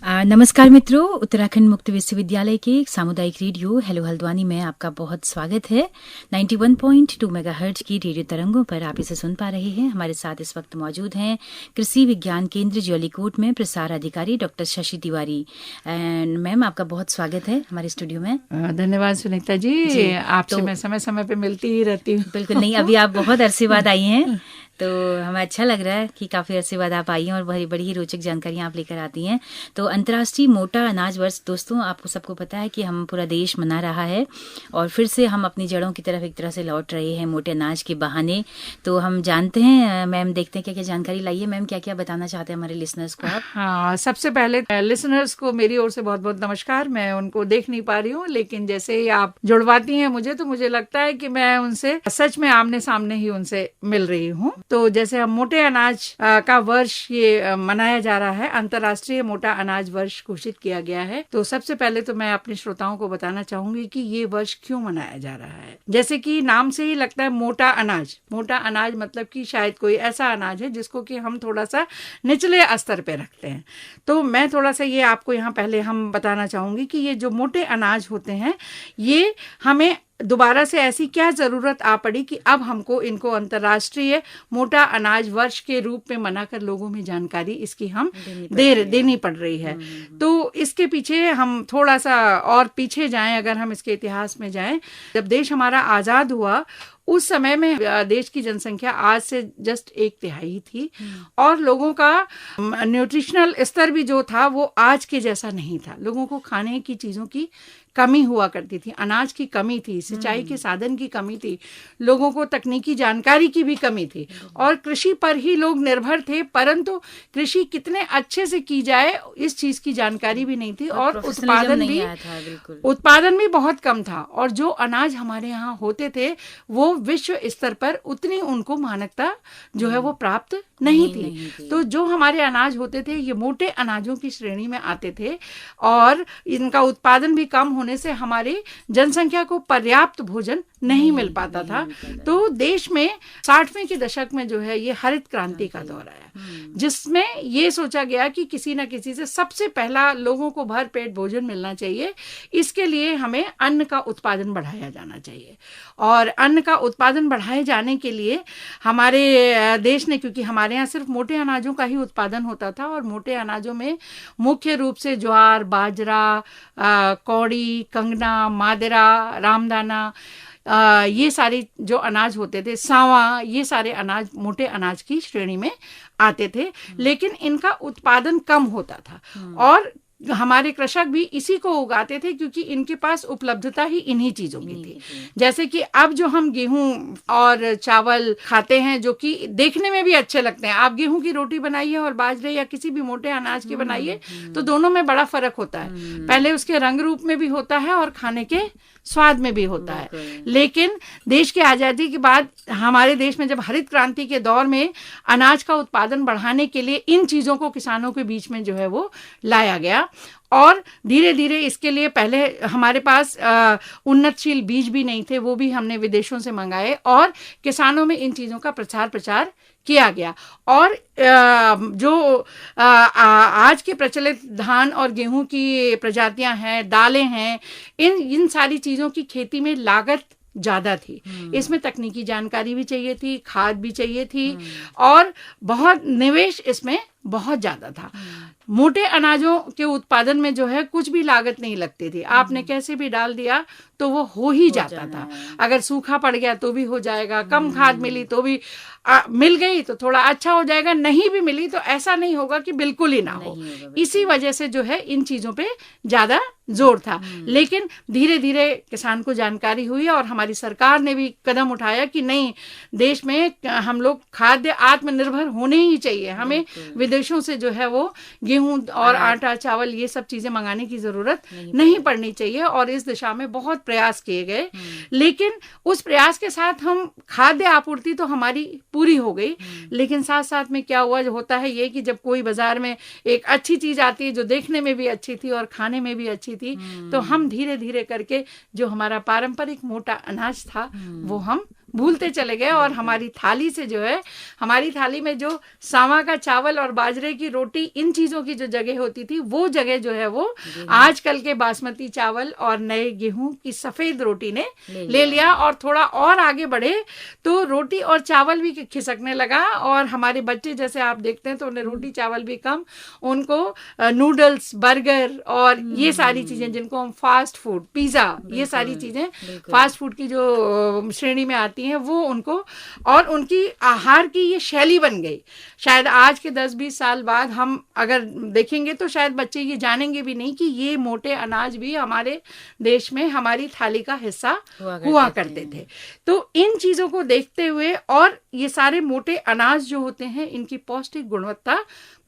नमस्कार मित्रों, उत्तराखंड मुक्त विश्वविद्यालय के सामुदायिक रेडियो हेलो हल्द्वानी में आपका बहुत स्वागत है। 91.2 मेगाहर्ट्ज की रेडियो तरंगों पर आप इसे सुन पा रहे हैं। हमारे साथ इस वक्त मौजूद हैं कृषि विज्ञान केंद्र ज्वालीकोट में प्रसार अधिकारी doctor Shashi Tiwari. And ma'am, आपका बहुत स्वागत है हमारे स्टूडियो में। धन्यवाद सुनीता जी। आपसे मैं समय समय पे मिलती ही रहती हूँ। बिल्कुल नहीं, अभी आप बहुत अरसे बाद आई हैं तो हमें अच्छा लग रहा है कि काफ़ी अरसे बाद आप आई हैं और बड़ी ही रोचक जानकारियाँ आप लेकर आती हैं। तो अंतर्राष्ट्रीय मोटा अनाज वर्ष दोस्तों, आपको सबको पता है कि हम पूरा देश मना रहा है और फिर से हम अपनी जड़ों की तरफ एक तरह से लौट रहे हैं मोटे अनाज के बहाने। तो हम जानते हैं मैम, देखते हैं क्या क्या जानकारी लाई है। मैम, क्या क्या बताना चाहते हैं हमारे लिसनर्स को आप? हाँ, सबसे पहले लिसनर्स को मेरी ओर से बहुत बहुत नमस्कार। मैं उनको देख नहीं पा रही हूँ, लेकिन जैसे ही आप जुड़वाती हैं मुझे, तो मुझे लगता है कि मैं उनसे सच में आमने सामने ही उनसे मिल रही हूँ। तो जैसे हम मोटे अनाज का वर्ष ये मनाया जा रहा है, अंतर्राष्ट्रीय मोटा अनाज वर्ष घोषित किया गया है। तो सबसे पहले तो मैं अपने श्रोताओं को बताना चाहूंगी कि ये वर्ष क्यों मनाया जा रहा है। जैसे कि नाम से ही लगता है मोटा अनाज। मोटा अनाज मतलब कि शायद कोई ऐसा अनाज है जिसको कि हम थोड़ा सा निचले स्तर पे रखते हैं। तो मैं थोड़ा सा ये आपको यहाँ पहले हम बताना चाहूंगी कि ये जो मोटे अनाज होते हैं, ये हमें दोबारा से ऐसी क्या जरूरत आ पड़ी कि अब हमको इनको अंतर्राष्ट्रीय मोटा अनाज वर्ष के रूप में मनाकर लोगों में जानकारी इसकी हम देनी पड़ रही है। तो इसके पीछे हम थोड़ा सा और पीछे जाएं, अगर हम इसके इतिहास में जाएं, जब देश हमारा आजाद हुआ उस समय में देश की जनसंख्या आज से जस्ट 1/3 थी और लोगों का न्यूट्रिशनल स्तर भी जो था वो आज के जैसा नहीं था। लोगों को खाने की चीजों की कमी हुआ करती थी, अनाज की कमी थी, सिंचाई के साधन की कमी थी, लोगों को तकनीकी जानकारी की भी कमी थी और कृषि पर ही लोग निर्भर थे। परंतु कृषि कितने अच्छे से की जाए इस चीज की जानकारी भी नहीं थी और उत्पादन भी बहुत कम था। और जो अनाज हमारे यहाँ होते थे वो विश्व स्तर पर उतनी उनको मानकता जो है वो प्राप्त नहीं थी। तो जो हमारे अनाज होते थे ये मोटे अनाजों की श्रेणी में आते थे और इनका उत्पादन भी कम होने से हमारी जनसंख्या को पर्याप्त भोजन नहीं मिल पाता था। तो देश में 60वें के दशक में जो है ये हरित क्रांति का दौर आया, जिसमें ये सोचा गया कि किसी न किसी से सबसे पहला लोगों को भर पेट भोजन मिलना चाहिए। इसके लिए हमें अन्न का उत्पादन बढ़ाया जाना चाहिए और अन्न का उत्पादन बढ़ाए जाने के लिए हमारे देश ने, क्योंकि हमारे यहाँ सिर्फ मोटे अनाजों का ही उत्पादन होता था और मोटे अनाजों में मुख्य रूप से ज्वार, बाजरा, कौड़ी, कंगना, मादरा, रामदाना, ये सारे जो अनाज होते थे, सांवा, ये सारे अनाज मोटे अनाज की श्रेणी में आते थे। लेकिन इनका उत्पादन कम होता था और हमारे कृषक भी इसी को उगाते थे क्योंकि इनके पास उपलब्धता ही इन्हीं चीजों की थी। जैसे कि अब जो हम गेहूं और चावल खाते हैं जो कि देखने में भी अच्छे लगते हैं, आप गेहूं की रोटी बनाइए और बाजरे या किसी भी मोटे अनाज की बनाइए तो दोनों में बड़ा फर्क होता है। पहले उसके रंग रूप में भी होता है और खाने के स्वाद में भी होता है। लेकिन देश की आजादी के बाद हमारे देश में जब हरित क्रांति के दौर में अनाज का उत्पादन बढ़ाने के लिए इन चीजों को किसानों के बीच में जो है वो लाया गया और धीरे धीरे इसके लिए पहले हमारे पास उन्नतशील बीज भी नहीं थे, वो भी हमने विदेशों से मंगाए और किसानों में इन चीजों का प्रचार किया गया। और जो आज के प्रचलित धान और गेहूं की प्रजातियां हैं, दालें हैं, इन सारी चीजों की खेती में लागत ज्यादा थी। इसमें तकनीकी जानकारी भी चाहिए थी, खाद भी चाहिए थी और बहुत निवेश इसमें बहुत ज्यादा था। मोटे अनाजों के उत्पादन में जो है कुछ भी लागत नहीं लगती थी, आपने कैसे भी डाल दिया तो वो हो ही जाता था। अगर सूखा पड़ गया तो भी हो जाएगा, कम खाद मिली तो भी मिल गई तो थोड़ा अच्छा हो जाएगा, नहीं भी मिली तो ऐसा नहीं होगा कि बिल्कुल ही ना हो। इसी वजह से जो है इन चीजों पे ज्यादा जोर था। लेकिन धीरे धीरे किसान को जानकारी हुई और हमारी सरकार ने भी कदम उठाया कि नहीं, देश में हम लोग खाद्य आत्मनिर्भर होने ही चाहिए, हमें विदेशों से जो है वो गेहूं और आटा, चावल, ये सब चीजें मंगाने की जरूरत नहीं पड़नी चाहिए। और इस दिशा में बहुत प्रयास किए गए। लेकिन उस प्रयास के साथ हम खाद्य आपूर्ति तो हमारी पूरी हो गई, लेकिन साथ साथ में क्या हुआ, जो होता है ये कि जब कोई बाजार में एक अच्छी चीज आती है जो देखने में भी अच्छी थी और खाने में भी अच्छी थी, तो हम धीरे धीरे करके जो हमारा पारंपरिक मोटा अनाज था वो हम भूलते चले गए और हमारी थाली से जो है, हमारी थाली में जो सावा का चावल और बाजरे की रोटी, इन चीजों की जो जगह होती थी, वो जगह जो है वो आजकल के बासमती चावल और नए गेहूं की सफेद रोटी ने ले लिया। और थोड़ा और आगे बढ़े तो रोटी और चावल भी खिसकने लगा, और हमारे बच्चे जैसे आप देखते हैं तो उन्हें रोटी चावल भी कम, उनको नूडल्स, बर्गर और ये सारी चीजें जिनको हम फास्ट फूड, पिज्जा, ये सारी चीजें फास्ट फूड की जो श्रेणी में आती हैं, वो उनको, और उनकी आहार की ये शैली बन गई। शायद आज के 10-20 साल बाद हम अगर देखेंगे तो शायद बच्चे ये जानेंगे भी नहीं कि ये मोटे अनाज भी हमारे देश में हमारी थाली का हिस्सा हुआ करते थे। तो इन चीजों को देखते हुए, और ये सारे मोटे अनाज जो होते हैं इनकी पौष्टिक गुणवत्ता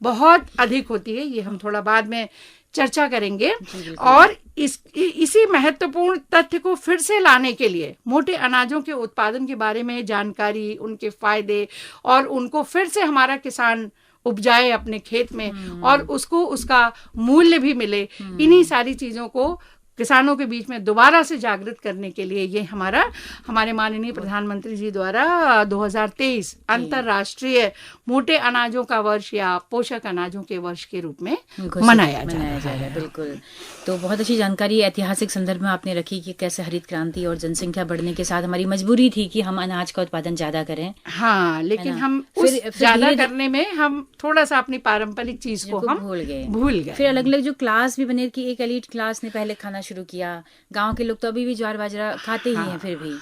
बहुत अधिक होती है, ये हम थोड़ा बाद में चर्चा करेंगे। और इसी महत्वपूर्ण तथ्य को फिर से लाने के लिए, मोटे अनाजों के उत्पादन के बारे में जानकारी, उनके फायदे, और उनको फिर से हमारा किसान उपजाए अपने खेत में और उसको उसका मूल्य भी मिले, इन्हीं सारी चीजों को किसानों के बीच में दोबारा से जागृत करने के लिए ये हमारे माननीय प्रधानमंत्री जी द्वारा 2023 अंतर्राष्ट्रीय मोटे अनाजों का वर्ष या पोषक अनाजों के वर्ष के रूप में मनाया जाएगा। बिल्कुल। तो बहुत अच्छी जानकारी ऐतिहासिक संदर्भ में आपने रखी कि कैसे हरित क्रांति और जनसंख्या बढ़ने के साथ हमारी मजबूरी थी कि हम अनाज का उत्पादन ज्यादा करें। हाँ, लेकिन हम उस ज्यादा करने में हम थोड़ा सा अपनी पारंपरिक चीज को हम भूल गए। फिर अलग अलग जो क्लास भी बने कि एक एलीट क्लास ने पहले खाना शुरू किया, गांव के लोग तो अभी भी ज्वार बाजरा खाते ही हैं फिर भी,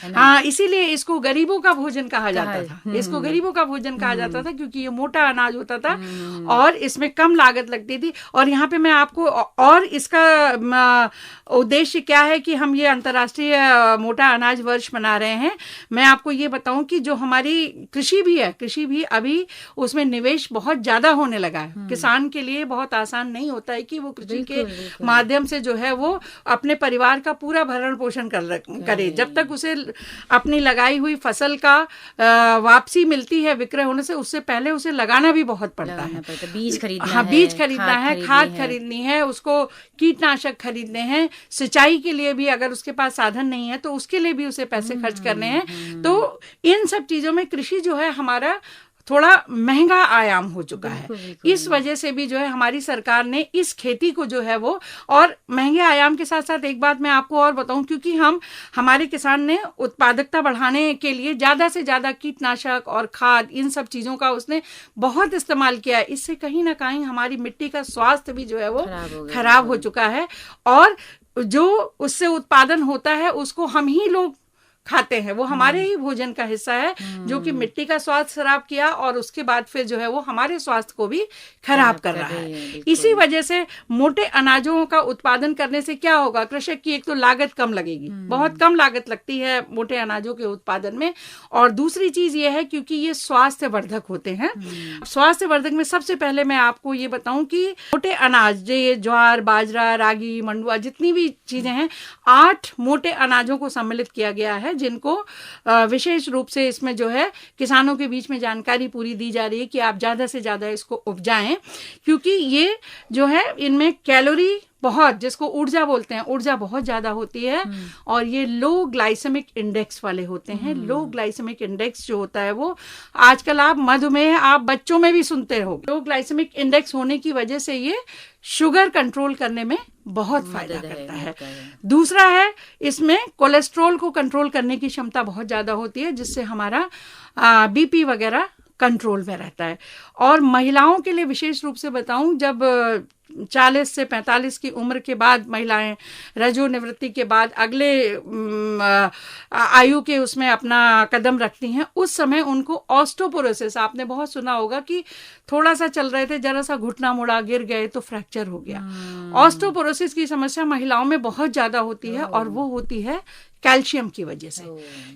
हाँ, इसीलिए इसको गरीबों का भोजन कहा जाता था। इसको गरीबों का भोजन कहा जाता था क्योंकि ये मोटा अनाज होता था और इसमें कम लागत लगती थी। और यहाँ पे मैं आपको, और इसका उद्देश्य क्या है कि हम ये अंतर्राष्ट्रीय मोटा अनाज वर्ष मना रहे हैं, मैं आपको ये बताऊं कि जो हमारी कृषि भी है, कृषि भी अभी उसमें निवेश बहुत ज्यादा होने लगा है। किसान के लिए बहुत आसान नहीं होता है कि वो कृषि के माध्यम से जो है वो अपने परिवार का पूरा भरण पोषण करे। जब तक उसे अपनी लगाई हुई फसल का वापसी मिलती है विक्रय होने से, उससे पहले उसे लगाना भी बहुत पड़ता है। बीज खरीदना है, बीज खरीदना है, खाद खरीदनी है, उसको कीटनाशक खरीदने हैं, सिंचाई के लिए भी अगर उसके पास साधन नहीं है तो उसके लिए भी उसे पैसे खर्च करने हैं। तो इन सब चीजों में कृषि जो है हमारा थोड़ा महंगा आयाम हो चुका है। इस वजह से भी जो है हमारी सरकार ने इस खेती को जो है वो, और महंगे आयाम के साथ साथ एक बात मैं आपको और बताऊं, क्योंकि हमारे किसान ने उत्पादकता बढ़ाने के लिए ज्यादा से ज्यादा कीटनाशक और खाद, इन सब चीजों का उसने बहुत इस्तेमाल किया है। इससे कहीं ना कहीं हमारी मिट्टी का स्वास्थ्य भी जो है वो खराब हो चुका है, और जो उससे उत्पादन होता है उसको हम ही लोग खाते हैं, वो हमारे ही भोजन का हिस्सा है, जो कि मिट्टी का स्वास्थ्य खराब किया और उसके बाद फिर जो है वो हमारे स्वास्थ्य को भी खराब कर रहा है। इसी वजह से मोटे अनाजों का उत्पादन करने से क्या होगा, कृषक की एक तो लागत कम लगेगी, बहुत कम लागत लगती है मोटे अनाजों के उत्पादन में, और दूसरी चीज ये है क्योंकि ये स्वास्थ्य वर्धक होते हैं। स्वास्थ्य वर्धक में सबसे पहले मैं आपको ये बताऊं कि मोटे अनाज, ये ज्वार, बाजरा, रागी, मंडुआ, जितनी भी चीजें हैं, 8 मोटे अनाजों को सम्मिलित किया गया है, जिनको विशेष रूप से इसमें जो है किसानों के बीच में जानकारी पूरी दी जा रही है कि आप ज्यादा से ज्यादा इसको उपजाएं, क्योंकि ये जो है इनमें कैलोरी बहुत, जिसको ऊर्जा बोलते हैं, ऊर्जा बहुत ज्यादा होती है, और ये लो ग्लाइसेमिक इंडेक्स वाले होते हैं। लो ग्लाइसेमिक इंडेक्स जो होता है वो आजकल आप मधुमेह, आप बच्चों में भी सुनते हो। लो ग्लाइसेमिक इंडेक्स होने की वजह से ये शुगर कंट्रोल करने में बहुत फायदा करता है। दूसरा है, इसमें कोलेस्ट्रॉल को कंट्रोल करने की क्षमता बहुत ज्यादा होती है, जिससे हमारा बीपी वगैरह कंट्रोल में रहता है। और महिलाओं के लिए विशेष रूप से बताऊं, जब 40 से 45 की उम्र के बाद महिलाएं रजोनिवृत्ति के बाद अगले आयु के उसमें अपना कदम रखती हैं, उस समय उनको ऑस्टोपोरोसिस, आपने बहुत सुना होगा कि थोड़ा सा चल रहे थे, जरा सा घुटना मुड़ा, गिर गए तो फ्रैक्चर हो गया। ऑस्टोपोरोसिस की समस्या महिलाओं में बहुत ज्यादा होती है, और वो होती है कैल्शियम की वजह से।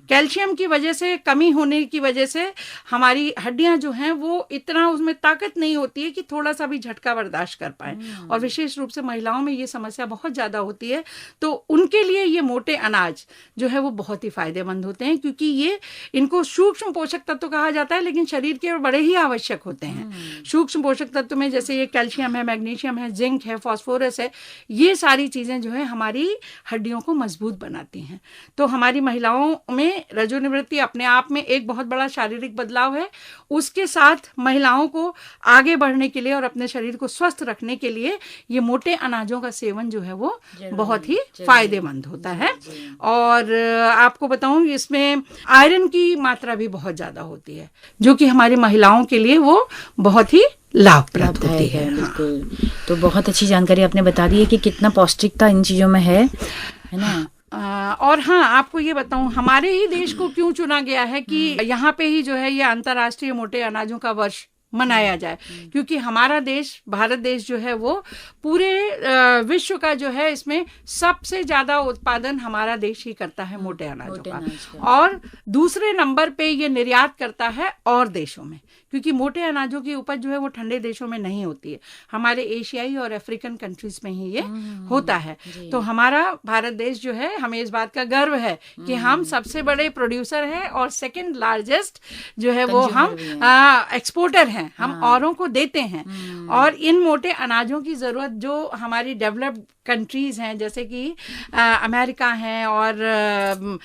कैल्शियम की वजह से, कमी होने की वजह से हमारी हड्डियां जो हैं वो इतना, उसमें ताकत नहीं होती है कि थोड़ा सा भी झटका बर्दाश्त कर पाए, और विशेष रूप से महिलाओं में ये समस्या बहुत ज्यादा होती है। तो उनके लिए ये मोटे अनाज जो है वो बहुत ही फायदेमंद होते हैं, क्योंकि ये, इनको सूक्ष्म पोषक तत्व कहा जाता है, लेकिन शरीर के बड़े ही आवश्यक होते हैं। सूक्ष्म पोषक तत्व में जैसे ये कैल्शियम है, मैग्नीशियम है, जिंक है, फास्फोरस है, ये सारी चीजें जो है हमारी हड्डियों को मजबूत बनाती हैं। तो हमारी महिलाओं में रजोनिवृत्ति अपने आप में एक बहुत बड़ा शारीरिक बदलाव है। उसके साथ महिलाओं को आगे बढ़ने के लिए और अपने शरीर को स्वस्थ रखने के लिए ये मोटे अनाजों का सेवन जो है वो बहुत ही फायदेमंद होता है। और आपको बताऊं इसमें आयरन की मात्रा भी बहुत ज्यादा होती है, जो कि हमारी महिलाओं के लिए वो बहुत ही लाभप्रद होती है। बिल्कुल। तो बहुत अच्छी जानकारी आपने बता दी है कि कितना पौष्टिकता इन चीजों में है ना। और हाँ, आपको ये बताऊं हमारे ही देश को क्यों चुना गया है कि यहाँ पे ही जो है ये अंतर्राष्ट्रीय मोटे अनाजों का वर्ष मनाया जाए, क्योंकि हमारा देश, भारत देश जो है वो पूरे विश्व का जो है इसमें सबसे ज्यादा उत्पादन हमारा देश ही करता है मोटे अनाजों का, और दूसरे नंबर पे ये निर्यात करता है और देशों में, क्योंकि मोटे अनाजों की उपज जो है वो ठंडे देशों में नहीं होती है, हमारे एशियाई और अफ्रीकन कंट्रीज में ही ये होता है। तो हमारा भारत देश जो है, हमें इस बात का गर्व है कि हम सबसे बड़े प्रोड्यूसर हैं और सेकंड लार्जेस्ट जो है वो हम एक्सपोर्टर हैं, हम औरों को देते हैं। और इन मोटे अनाजों की जरूरत जो हमारी डेवलप्ड कंट्रीज हैं जैसे कि अमेरिका है, और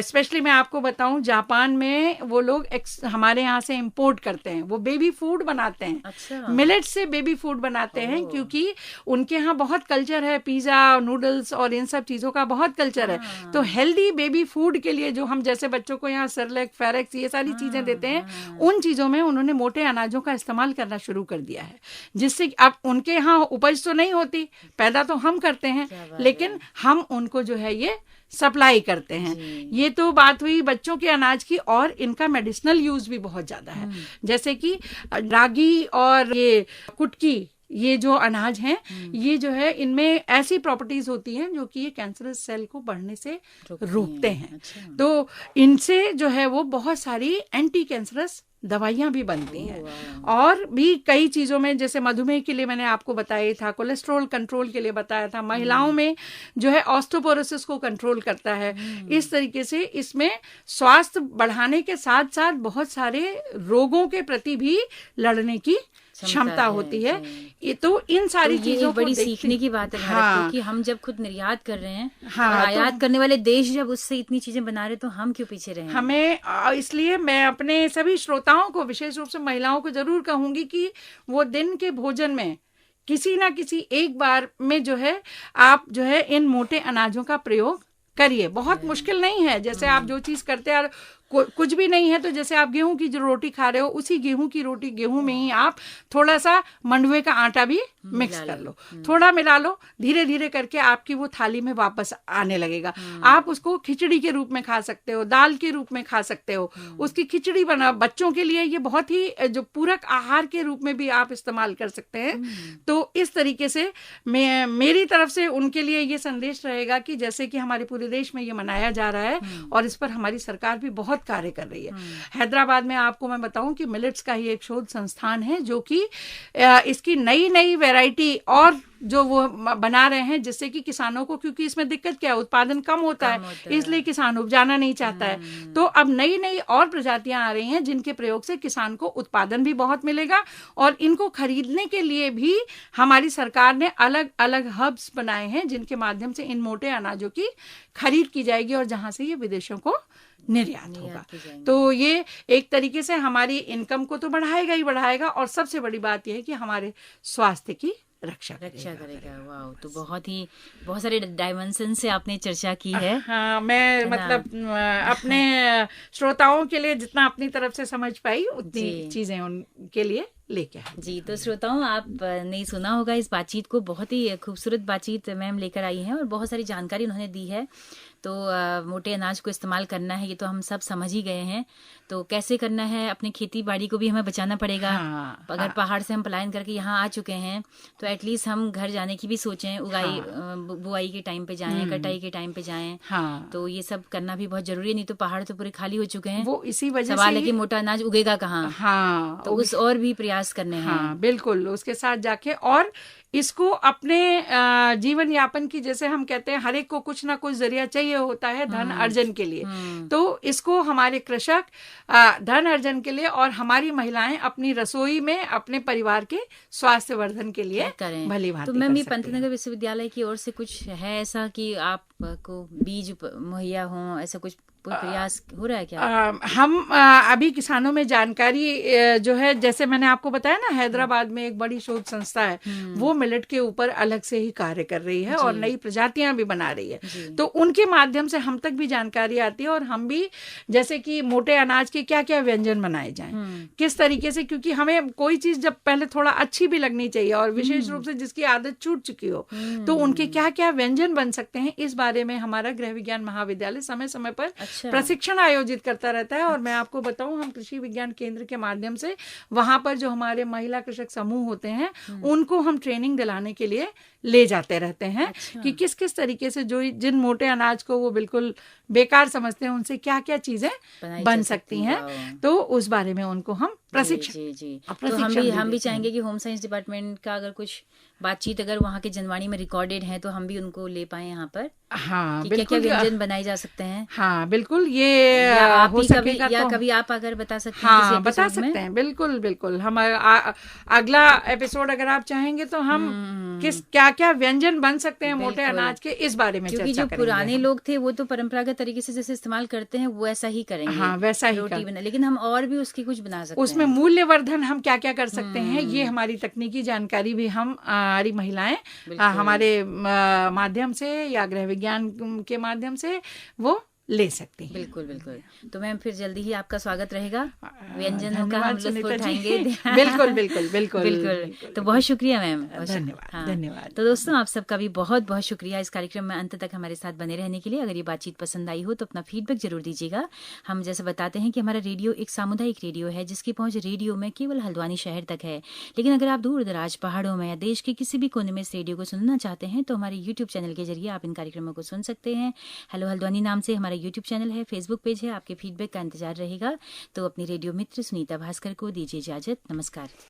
स्पेशली मैं आपको बताऊं जापान में वो लोग हमारे यहाँ से इंपोर्ट करते हैं, वो बेबी फूड बनाते हैं। अच्छा। मिलेट से बेबी फूड बनाते हैं, क्योंकि उनके यहाँ बहुत कल्चर है, पिज्जा, नूडल्स और इन सब चीजों का बहुत कल्चर है। तो हेल्दी बेबी फूड के लिए जो हम जैसे बच्चों को यहाँ सेरेलैक, फेरेक्स ये सारी चीजें देते हैं, उन चीजों में उन्होंने मोटे अनाजों का इस्तेमाल करना शुरू कर दिया है, जिससे अब उनके यहाँ उपज तो नहीं होती, पैदा तो हम करते हैं, लेकिन हम उनको जो है ये सप्लाई करते हैं। ये तो बात हुई बच्चों के अनाज की, और इनका मेडिसिनल यूज भी बहुत ज्यादा है, जैसे कि रागी और ये कुटकी, ये जो अनाज हैं, ये जो है इनमें ऐसी प्रॉपर्टीज होती हैं जो कि ये कैंसरस सेल को बढ़ने से रोकते हैं। अच्छा। तो इनसे जो है वो बहुत सारी एंटी कैंसरस दवाइयां भी बनती हैं, और भी कई चीजों में, जैसे मधुमेह के लिए मैंने आपको बताया था, कोलेस्ट्रॉल कंट्रोल के लिए बताया था, महिलाओं में जो है ऑस्टियोपोरोसिस को कंट्रोल करता है। इस तरीके से इसमें स्वास्थ्य बढ़ाने के साथ साथ बहुत सारे रोगों के प्रति भी लड़ने की क्षमता होती है। ये तो इन सारी चीजों को बड़ी सीखने की बात है भारत को, कि हम जब खुद निर्यात कर रहे हैं, और आयात करने वाले देश जब उससे इतनी चीजें बना रहे, तो हम क्यों पीछे रहे? हमें इसलिए मैं अपने सभी श्रोताओं को, विशेष रूप से महिलाओं को जरूर कहूंगी कि वो दिन के भोजन में किसी ना किसी एक बार में जो है आप जो है इन मोटे अनाजों का प्रयोग करिए। बहुत मुश्किल नहीं है, जैसे आप जो चीज करते हैं कुछ भी नहीं है, तो जैसे आप गेहूं की जो रोटी खा रहे हो, उसी गेहूं की रोटी, गेहूं में ही आप थोड़ा सा मंडुए का आटा भी मिक्स कर लो, थोड़ा मिला लो, धीरे धीरे करके आपकी वो थाली में वापस आने लगेगा। आप उसको खिचड़ी के रूप में खा सकते हो, दाल के रूप में खा सकते हो, उसकी खिचड़ी बना, बच्चों के लिए ये बहुत ही जो पूरक आहार के रूप में भी आप इस्तेमाल कर सकते हैं। तो इस तरीके से मेरी तरफ से उनके लिए ये संदेश रहेगा कि जैसे कि हमारे पूरे देश में ये मनाया जा रहा है, और इस पर हमारी सरकार भी बहुत कार्य कर रही है। हैदराबाद में आपको मैं बताऊं कि मिलेट्स का ही एक शोध संस्थान है, जो कि इसकी नई नई वैरायटी और जो वो बना रहे हैं, जिससे कि किसानों को, क्योंकि इसमें दिक्कत क्या है, उत्पादन कम होता है, इसलिए किसान उपजाना नहीं चाहता है। तो अब नई नई और प्रजातियां आ रही हैं, जिनके प्रयोग से किसान को उत्पादन भी बहुत मिलेगा, और इनको खरीदने के लिए भी हमारी सरकार ने अलग अलग हब्स बनाए हैं, जिनके माध्यम से इन मोटे अनाजों की खरीद की जाएगी, और जहां से ये विदेशों को निर्यात होगा। तो ये एक तरीके से हमारी इनकम को तो बढ़ाएगा ही बढ़ाएगा, और सबसे बड़ी बात यह है कि हमारे स्वास्थ्य की रक्षा करेगा। वाह, तो बहुत सारे डायमेंशन से आपने चर्चा की है। हाँ, मैं मतलब अपने श्रोताओं के लिए जितना अपनी तरफ से समझ पाई उतनी चीजें उनके लिए लेके आए। जी, तो श्रोताओं, आपने सुना होगा इस बातचीत को, बहुत ही खूबसूरत बातचीत मैम लेकर आई हैं, और बहुत सारी जानकारी उन्होंने दी है। तो मोटे अनाज को इस्तेमाल करना है, ये तो हम सब समझ ही गए हैं। तो कैसे करना है, अपनी खेती बाड़ी को भी हमें बचाना पड़ेगा। अगर पहाड़ से हम पलायन करके यहाँ आ चुके हैं, तो एटलीस्ट हम घर जाने की भी सोचें, उगाई बुआई के टाइम पे जाएं, कटाई के टाइम पे जाएं। तो ये सब करना भी बहुत जरूरी है, नहीं तो पहाड़ तो पूरे खाली हो चुके हैं। वो इसी वजह सवाल है कि मोटा अनाज उगेगा कहाँ। तो उस और भी प्रयास प्रयास करने हैं। हाँ बिल्कुल, उसके साथ जाके और इसको अपने जीवन यापन की, जैसे हम कहते हैं हर एक को कुछ ना कुछ जरिया चाहिए होता है धन अर्जन के लिए, तो इसको हमारे कृषक धन अर्जन के लिए और हमारी महिलाएं अपनी रसोई में अपने परिवार के स्वास्थ्य वर्धन के लिए करें। भली भांति तो मैम, ये कर सकते हैं। पंतनगर विश्वविद्यालय की ओर से कुछ है ऐसा कि आपको बीज मुहैया हो, ऐसा कुछ प्रयास हो रहा है क्या? हम अभी किसानों में जानकारी जो है, जैसे मैंने आपको बताया ना, हैदराबाद में एक बड़ी शोध संस्था है, वो मिलेट के ऊपर अलग से ही कार्य कर रही है और नई प्रजातियां भी बना रही है, तो उनके माध्यम से हम तक भी जानकारी आती है और हम भी, जैसे कि मोटे अनाज के क्या क्या व्यंजन बनाए जाएं, किस तरीके से, क्योंकि हमें कोई चीज जब पहले थोड़ा अच्छी भी लगनी चाहिए और विशेष रूप से जिसकी आदत छूट चुकी हो, तो उनके क्या क्या व्यंजन बन सकते हैं, इस बारे में हमारा गृह विज्ञान महाविद्यालय समय समय पर प्रशिक्षण आयोजित करता रहता है। और मैं आपको बताऊं, हम कृषि विज्ञान केंद्र के माध्यम से वहां पर जो हमारे महिला कृषक समूह होते हैं उनको हम ट्रेनिंग दिलाने के लिए ले जाते रहते हैं कि किस किस तरीके से जो जिन मोटे अनाज को वो बिल्कुल बेकार समझते हैं, उनसे क्या क्या चीजें बन सकती हैं, तो उस बारे में उनको हम प्रशिक्षण। जी। तो हम भी चाहेंगे कि होम साइंस डिपार्टमेंट का अगर कुछ बातचीत अगर वहाँ के जनवाणी में रिकॉर्डेड है तो हम भी उनको ले पाए यहाँ पर। हाँ कि बिल्कुल, क्या व्यंजन बनाए जा सकते हैं। हाँ बिल्कुल, ये या हो सकेगा या तो कभी आप अगर बता सकते हैं। हाँ बता सकते हैं, बिल्कुल बिल्कुल। हम अगला एपिसोड अगर आप चाहेंगे तो हम किस क्या क्या व्यंजन बन सकते हैं मोटे अनाज के, इस बारे में चर्चा करेंगे। क्योंकि जो पुराने लोग थे वो तो परंपरागत तरीके से जैसे इस्तेमाल करते हैं वैसा ही करेंगे। हाँ वैसा ही रोटी बना, लेकिन हम और भी उसकी कुछ बना सकते हैं। उसमें मूल्यवर्धन हम क्या क्या कर सकते हैं, ये हमारी तकनीकी जानकारी भी हम हमारी महिलाएं हमारे माध्यम से या गृह विज्ञान के माध्यम से वो ले सकती हैं। बिल्कुल बिल्कुल। तो मैम फिर जल्दी ही आपका स्वागत रहेगा, व्यंजनों का हम लुत्फ उठाएंगे। बिल्कुल बिल्कुल बिल्कुल बिल्कुल। तो बहुत शुक्रिया मैम, धन्यवाद धन्यवाद। तो दोस्तों, आप सबका भी बहुत बहुत शुक्रिया इस कार्यक्रम में अंत तक हमारे साथ बने रहने के लिए। अगर ये बातचीत पसंद आई हो तो अपना फीडबैक जरूर दीजिएगा। हम जैसे बताते हैं कि हमारा रेडियो एक सामुदायिक रेडियो है जिसकी पहुंच रेडियो में केवल हल्द्वानी शहर तक है, लेकिन अगर आप दूर दराज पहाड़ों में या देश के किसी भी कोने में इस रेडियो को सुनना चाहते हैं तो हमारे यूट्यूब चैनल के जरिए आप इन कार्यक्रमों को सुन सकते हैं। हेलो हल्द्वानी नाम से हमारा यूट्यूब चैनल है, फेसबुक पेज है, आपके फीडबैक का इंतजार रहेगा। तो अपनी रेडियो मित्र सुनीता भास्कर को दीजिए इजाजत। नमस्कार।